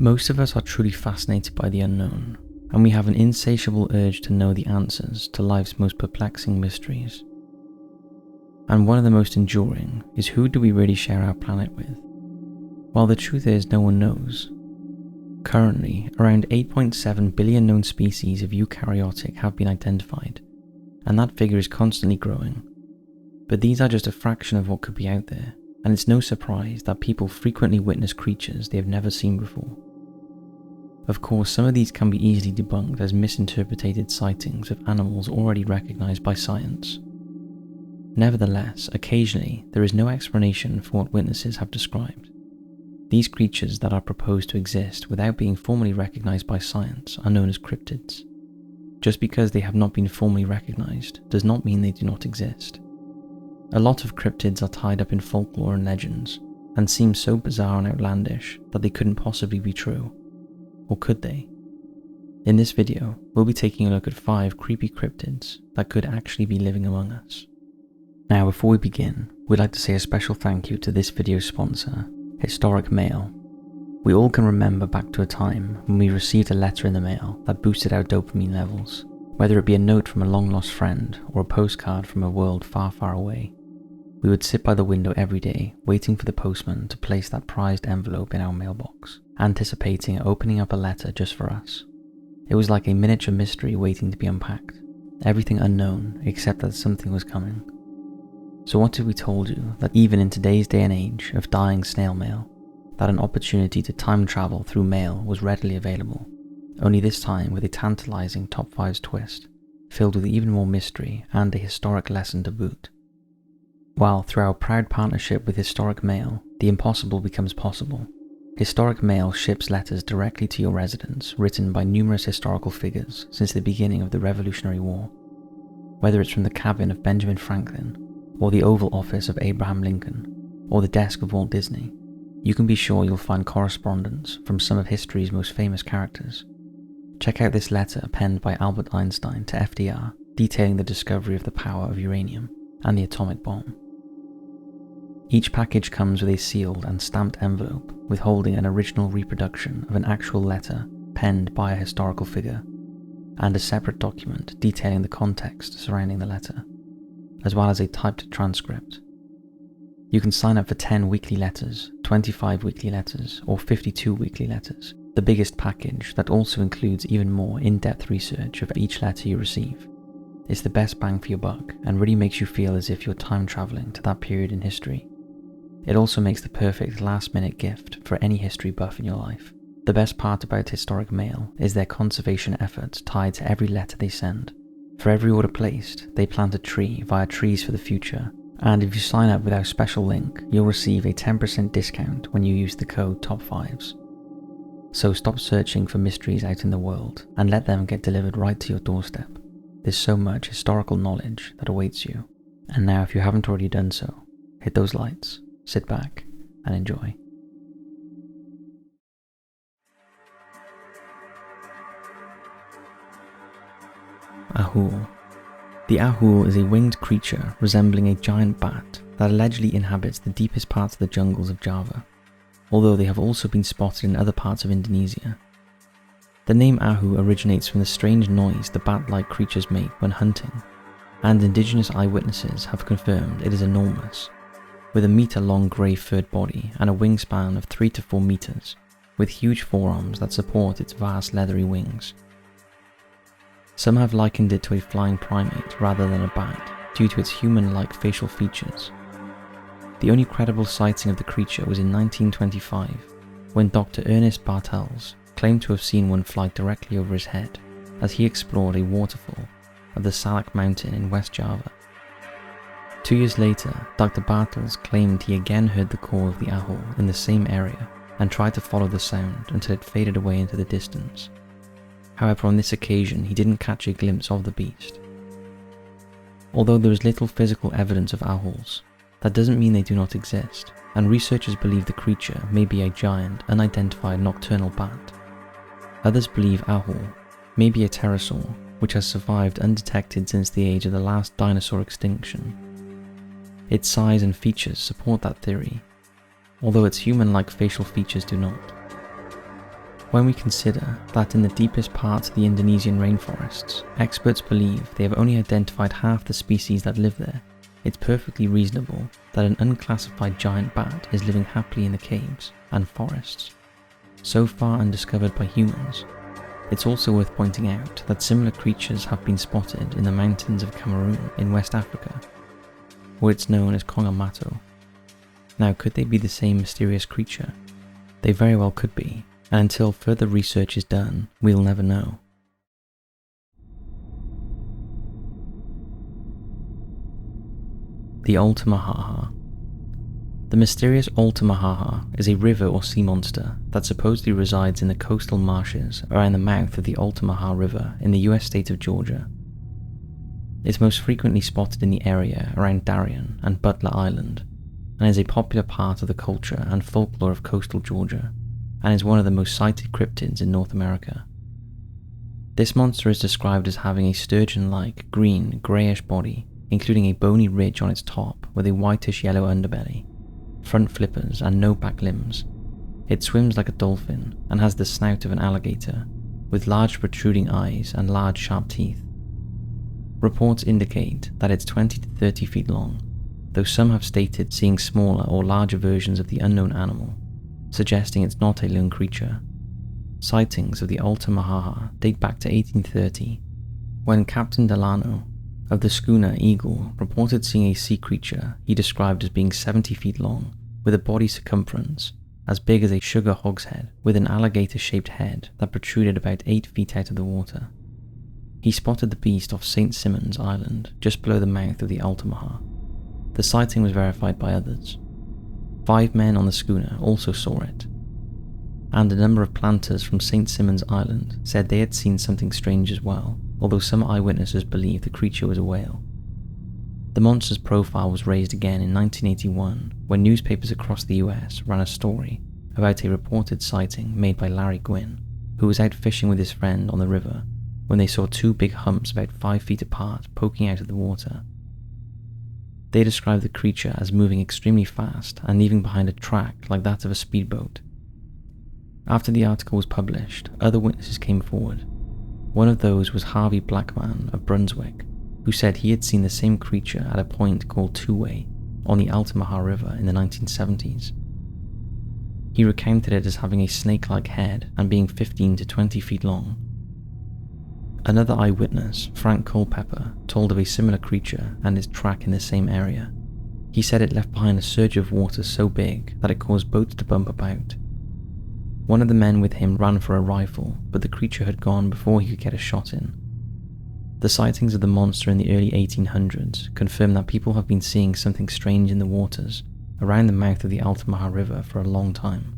Most of us are truly fascinated by the unknown, and we have an insatiable urge to know the answers to life's most perplexing mysteries. And one of the most enduring is, who do we really share our planet with? Well, the truth is, no one knows. Currently, around 8.7 billion known species of eukaryotic have been identified, and that figure is constantly growing. But these are just a fraction of what could be out there, and it's no surprise that people frequently witness creatures they have never seen before. Of course, some of these can be easily debunked as misinterpreted sightings of animals already recognized by science. Nevertheless, occasionally there is no explanation for what witnesses have described. These creatures that are proposed to exist without being formally recognized by science are known as cryptids. Just because they have not been formally recognized does not mean they do not exist. A lot of cryptids are tied up in folklore and legends, and seem so bizarre and outlandish that they couldn't possibly be true. Or could they? In this video, we'll be taking a look at 5 creepy cryptids that could actually be living among us. Now, before we begin, we'd like to say a special thank you to this video's sponsor, Historic Mail. We all can remember back to a time when we received a letter in the mail that boosted our dopamine levels, whether it be a note from a long-lost friend or a postcard from a world far, far away. We would sit by the window every day, waiting for the postman to place that prized envelope in our mailbox, anticipating opening up a letter just for us. It was like a miniature mystery waiting to be unpacked, everything unknown except that something was coming. So what if we told you that even in today's day and age of dying snail mail, that an opportunity to time travel through mail was readily available, only this time with a tantalizing top 5's twist, filled with even more mystery and a historic lesson to boot. While through our proud partnership with Historic Mail, the impossible becomes possible. Historic Mail ships letters directly to your residence written by numerous historical figures since the beginning of the Revolutionary War. Whether it's from the cabin of Benjamin Franklin, or the Oval Office of Abraham Lincoln, or the desk of Walt Disney, you can be sure you'll find correspondence from some of history's most famous characters. Check out this letter penned by Albert Einstein to FDR, detailing the discovery of the power of uranium and the atomic bomb. Each package comes with a sealed and stamped envelope withholding an original reproduction of an actual letter penned by a historical figure, and a separate document detailing the context surrounding the letter, as well as a typed transcript. You can sign up for 10 weekly letters, 25 weekly letters, or 52 weekly letters, the biggest package that also includes even more in-depth research of each letter you receive. It's the best bang for your buck and really makes you feel as if you're time traveling to that period in history. It also makes the perfect last-minute gift for any history buff in your life. The best part about Historic Mail is their conservation efforts tied to every letter they send. For every order placed, they plant a tree via Trees for the Future, and if you sign up with our special link, you'll receive a 10% discount when you use the code TOP5s. So stop searching for mysteries out in the world and let them get delivered right to your doorstep. There's so much historical knowledge that awaits you. And now, if you haven't already done so, hit those lights, sit back, and enjoy. Ahul. The Ahul is a winged creature resembling a giant bat that allegedly inhabits the deepest parts of the jungles of Java, although they have also been spotted in other parts of Indonesia. The name Ahu originates from the strange noise the bat-like creatures make when hunting, and indigenous eyewitnesses have confirmed it is enormous, with a meter-long grey furred body and a wingspan of 3 to 4 meters, with huge forearms that support its vast leathery wings. Some have likened it to a flying primate rather than a bat due to its human-like facial features. The only credible sighting of the creature was in 1925, when Dr. Ernest Bartels claimed to have seen one fly directly over his head as he explored a waterfall of the Salak Mountain in West Java. 2 years later, Dr. Bartels claimed he again heard the call of the Ahul in the same area and tried to follow the sound until it faded away into the distance. However, on this occasion, he didn't catch a glimpse of the beast. Although there is little physical evidence of Ahuls, that doesn't mean they do not exist, and researchers believe the creature may be a giant, unidentified nocturnal bat. Others believe Ahul may be a pterosaur, which has survived undetected since the age of the last dinosaur extinction. Its size and features support that theory, although its human-like facial features do not. When we consider that in the deepest parts of the Indonesian rainforests, experts believe they have only identified half the species that live there, it's perfectly reasonable that an unclassified giant bat is living happily in the caves and forests, so far undiscovered by humans. It's also worth pointing out that similar creatures have been spotted in the mountains of Cameroon in West Africa, where it's known as Kongamato. Now, could they be the same mysterious creature? They very well could be, and until further research is done, we'll never know. The Ultimaha. The mysterious Ultimaha is a river or sea monster that supposedly resides in the coastal marshes around the mouth of the Ultimaha River in the US state of Georgia. It's most frequently spotted in the area around Darien and Butler Island, and is a popular part of the culture and folklore of coastal Georgia, and is one of the most cited cryptids in North America. This monster is described as having a sturgeon-like green, greyish body, including a bony ridge on its top with a whitish-yellow underbelly, front flippers and no back limbs. It swims like a dolphin and has the snout of an alligator, with large protruding eyes and large sharp teeth. Reports indicate that it's 20 to 30 feet long, though some have stated seeing smaller or larger versions of the unknown animal, suggesting it's not a lone creature. Sightings of the Ultimaha date back to 1830, when Captain Delano of the schooner Eagle reported seeing a sea creature he described as being 70 feet long, with a body circumference as big as a sugar hogshead, with an alligator-shaped head that protruded about 8 feet out of the water. He spotted the beast off St. Simons Island, just below the mouth of the Ultimaha. The sighting was verified by others. 5 men on the schooner also saw it, and a number of planters from St. Simons Island said they had seen something strange as well, although some eyewitnesses believed the creature was a whale. The monster's profile was raised again in 1981 when newspapers across the US ran a story about a reported sighting made by Larry Gwynn, who was out fishing with his friend on the river when they saw 2 big humps about 5 feet apart poking out of the water. They described the creature as moving extremely fast and leaving behind a track like that of a speedboat. After the article was published, other witnesses came forward. One of those was Harvey Blackman of Brunswick, who said he had seen the same creature at a point called Two-Way on the Ultimaha River in the 1970s. He recounted it as having a snake-like head and being 15 to 20 feet long. Another eyewitness, Frank Culpepper, told of a similar creature and its track in the same area. He said it left behind a surge of water so big that it caused boats to bump about. One of the men with him ran for a rifle, but the creature had gone before he could get a shot in. The sightings of the monster in the early 1800s confirm that people have been seeing something strange in the waters around the mouth of the Ultimaha River for a long time,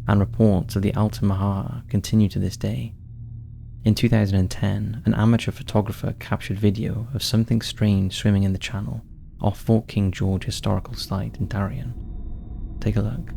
and reports of the Ultimaha continue to this day. In 2010, an amateur photographer captured video of something strange swimming in the channel off Fort King George Historical Site in Darien. Take a look.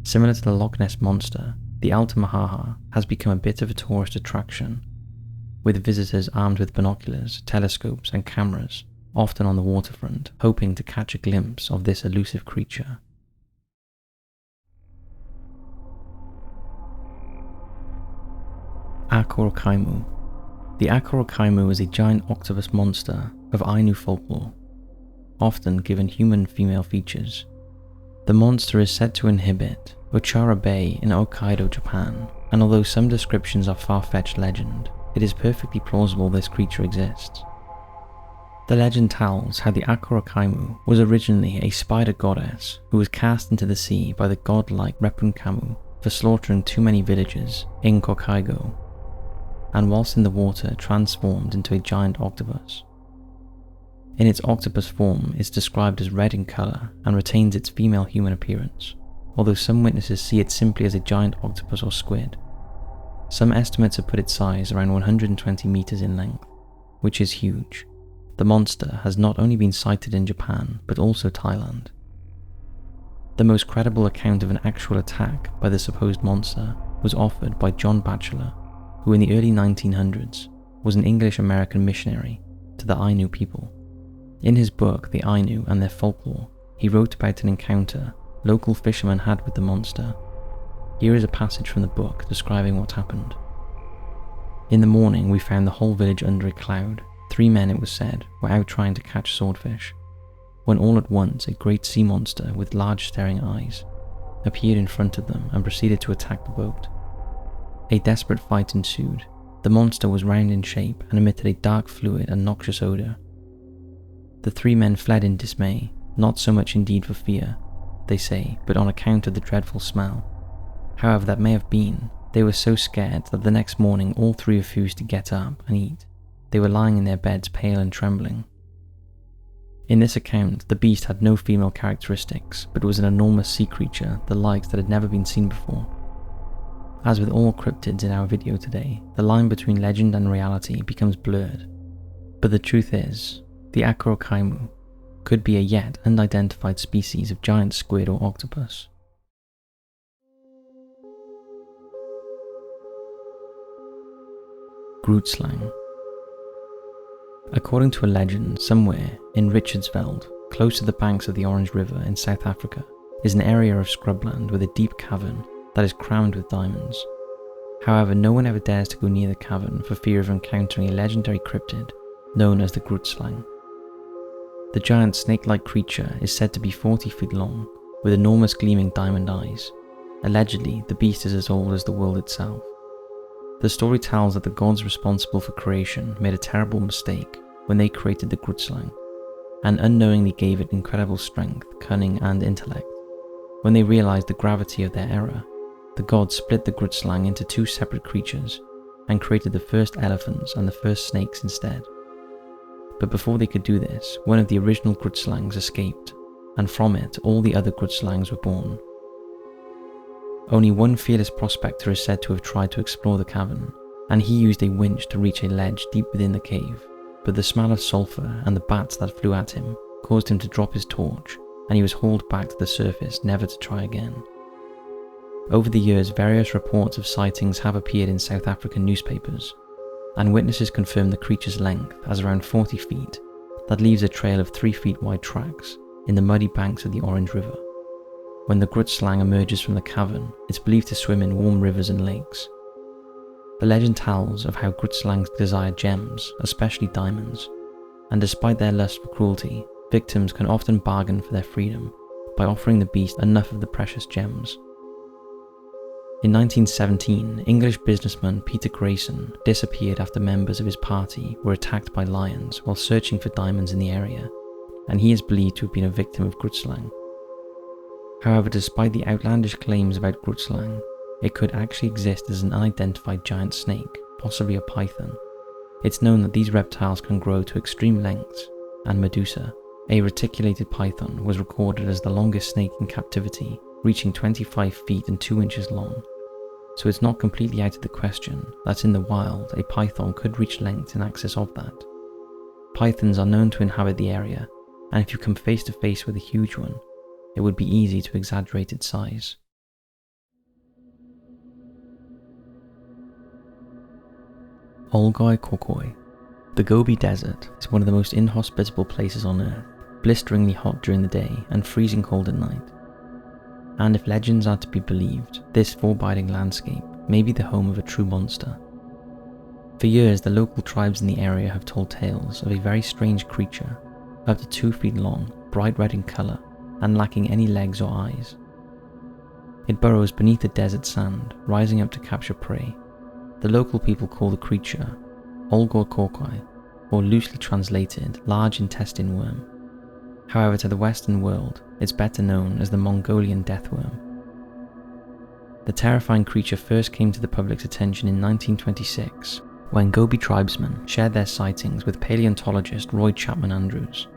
Similar to the Loch Ness Monster, the Ultimaha has become a bit of a tourist attraction, with visitors armed with binoculars, telescopes and cameras, often on the waterfront, hoping to catch a glimpse of this elusive creature. Akkokaimu. The Akkokaimu is a giant octopus monster of Ainu folklore, often given human female features. The monster is said to inhabit Ochara Bay in Hokkaido, Japan, and although some descriptions are far-fetched legend, it is perfectly plausible this creature exists. The legend tells how the Akkokaimu was originally a spider goddess who was cast into the sea by the godlike Repunkamu for slaughtering too many villagers in Akkokaimu, and whilst in the water transformed into a giant octopus. In its octopus form, it's described as red in colour and retains its female human appearance, although some witnesses see it simply as a giant octopus or squid. Some estimates have put its size around 120 meters in length, which is huge, the monster has not only been sighted in Japan, but also Thailand. The most credible account of an actual attack by the supposed monster was offered by John Batchelor, who in the early 1900s was an English-American missionary to the Ainu people. In his book, The Ainu and Their Folklore, he wrote about an encounter local fishermen had with the monster. Here is a passage from the book describing what happened. In the morning, we found the whole village under a cloud. 3 men, it was said, were out trying to catch swordfish, when all at once a great sea monster with large staring eyes appeared in front of them and proceeded to attack the boat. A desperate fight ensued. The monster was round in shape and emitted a dark fluid and noxious odour. The 3 men fled in dismay, not so much indeed for fear, they say, but on account of the dreadful smell. However that may have been, they were so scared that the next morning all 3 refused to get up and eat. They were lying in their beds pale and trembling. In this account, the beast had no female characteristics, but was an enormous sea creature, the likes that had never been seen before. As with all cryptids in our video today, the line between legend and reality becomes blurred. But the truth is, the Akkokaimu could be a yet unidentified species of giant squid or octopus. Groudslang. According to a legend, somewhere in Richardsveld, close to the banks of the Orange River in South Africa, is an area of scrubland with a deep cavern that is crammed with diamonds. However, no one ever dares to go near the cavern for fear of encountering a legendary cryptid known as the Groudslang. The giant snake-like creature is said to be 40 feet long, with enormous gleaming diamond eyes. Allegedly, the beast is as old as the world itself. The story tells that the gods responsible for creation made a terrible mistake when they created the Groudslang, and unknowingly gave it incredible strength, cunning, and intellect. When they realized the gravity of their error, the gods split the Groudslang into 2 separate creatures and created the first elephants and the first snakes instead. But before they could do this, one of the original Groudslangs escaped, and from it all the other Groudslangs were born. Only one fearless prospector is said to have tried to explore the cavern, and he used a winch to reach a ledge deep within the cave, but the smell of sulphur and the bats that flew at him caused him to drop his torch, and he was hauled back to the surface never to try again. Over the years, various reports of sightings have appeared in South African newspapers, and witnesses confirm the creature's length as around 40 feet, that leaves a trail of 3 feet wide tracks in the muddy banks of the Orange River. When the Groudslang emerges from the cavern, it's believed to swim in warm rivers and lakes. The legend tells of how Groudslangs desire gems, especially diamonds, and despite their lust for cruelty, victims can often bargain for their freedom by offering the beast enough of the precious gems. In 1917, English businessman Peter Grayson disappeared after members of his party were attacked by lions while searching for diamonds in the area, and he is believed to have been a victim of Groudslang. However, despite the outlandish claims about Groudslang, it could actually exist as an unidentified giant snake, possibly a python. It's known that these reptiles can grow to extreme lengths, and Medusa, a reticulated python, was recorded as the longest snake in captivity, reaching 25 feet and 2 inches long. So it's not completely out of the question that in the wild a python could reach lengths in excess of that. Pythons are known to inhabit the area, and if you come face to face with a huge one, it would be easy to exaggerate its size. Olga Kokoy. The Gobi Desert is one of the most inhospitable places on Earth, blisteringly hot during the day and freezing cold at night. And if legends are to be believed, this forbidding landscape may be the home of a true monster. For years, the local tribes in the area have told tales of a very strange creature, up to 2 feet long, bright red in colour, and lacking any legs or eyes. It burrows beneath the desert sand, rising up to capture prey. The local people call the creature Olga Kokoy, or loosely translated, large intestine worm. However, to the Western world, it's better known as the Mongolian deathworm. The terrifying creature first came to the public's attention in 1926, when Gobi tribesmen shared their sightings with paleontologist Roy Chapman Andrews.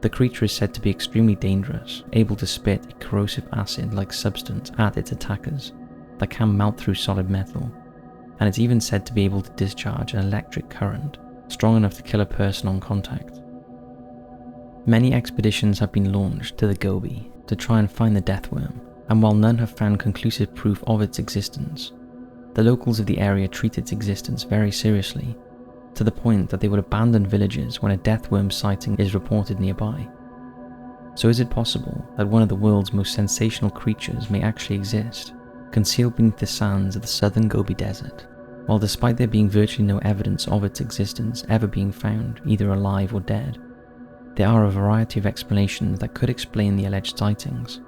The creature is said to be extremely dangerous, able to spit a corrosive acid-like substance at its attackers that can melt through solid metal, and it's even said to be able to discharge an electric current strong enough to kill a person on contact. Many expeditions have been launched to the Gobi to try and find the deathworm, and while none have found conclusive proof of its existence, the locals of the area treat its existence very seriously, to the point that they would abandon villages when a deathworm sighting is reported nearby. So is it possible that one of the world's most sensational creatures may actually exist, concealed beneath the sands of the southern Gobi Desert, while despite there being virtually no evidence of its existence ever being found, either alive or dead, there are a variety of explanations that could explain the alleged sightings.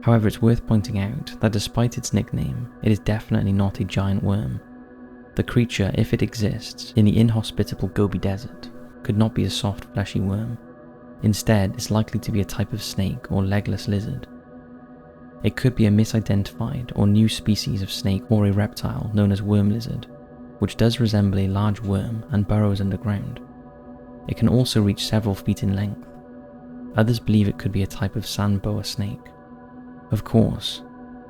However, it's worth pointing out that despite its nickname, it is definitely not a giant worm. The creature, if it exists, in the inhospitable Gobi Desert, could not be a soft, fleshy worm. Instead, it's likely to be a type of snake or legless lizard. It could be a misidentified or new species of snake or a reptile known as worm lizard, which does resemble a large worm and burrows underground. It can also reach several feet in length. Others believe it could be a type of sand boa snake. Of course,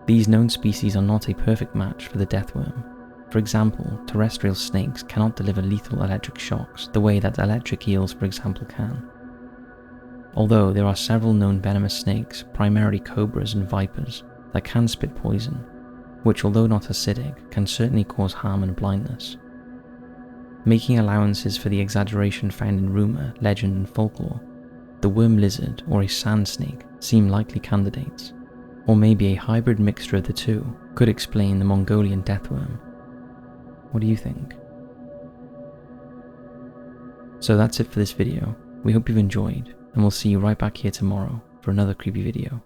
these known species are not a perfect match for the deathworm. For example, terrestrial snakes cannot deliver lethal electric shocks the way that electric eels, for example, can. Although there are several known venomous snakes, primarily cobras and vipers, that can spit poison, which, although not acidic, can certainly cause harm and blindness. Making allowances for the exaggeration found in rumour, legend and folklore, the worm lizard or a sand snake seem likely candidates, or maybe a hybrid mixture of the two could explain the Mongolian deathworm. What do you think? So that's it for this video. We hope you've enjoyed, and we'll see you right back here tomorrow for another creepy video.